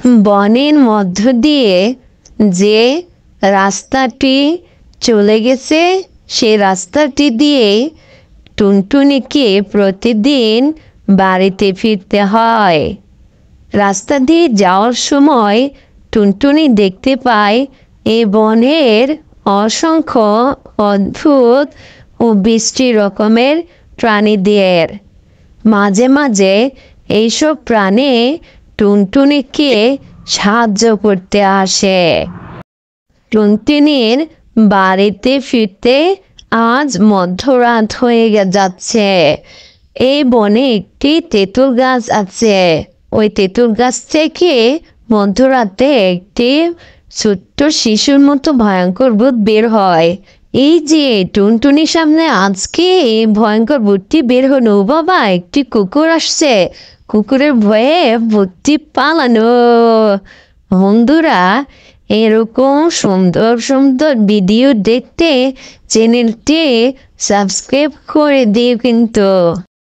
বনের মধ্য দিয়ে যে রাস্তাটি চলে গেছে সেই রাস্তাটি দিয়ে টুনটুনিকে প্রতিদিন বাড়িতে ফিরতে হয়। রাস্তা দিয়ে যাওয়ার সময় টুনটুনি দেখতে পায় এই বনের অসংখ্য অদ্ভুত ও বিশ্রী রকমের প্রাণীদের। মাঝে মাঝে এইসব প্রাণী টুনটুনিকে সাহায্য করতে আসে। টুনটুনির বাড়িতে ফিরতে আজ মধ্যরাত হয়ে যাচ্ছে। এই বনে একটি তেঁতুল গাছ আছে। ওই তেঁতুল গাছ থেকে মধ্যরাতে একটি ছোট্ট শিশুর মতো ভয়ঙ্কর ভূত বের হয়। এই যে টুনটুনির সামনে আজকে এই ভয়ঙ্কর ভূতটি বের হলো। বাবা, একটি কুকুর আসছে, কুকুরের ভয়ে ভূতটি পালানো। বন্ধুরা, এরকম সুন্দর সুন্দর ভিডিও দেখতে চ্যানেলটি সাবস্ক্রাইব করে দিও কিন্তু।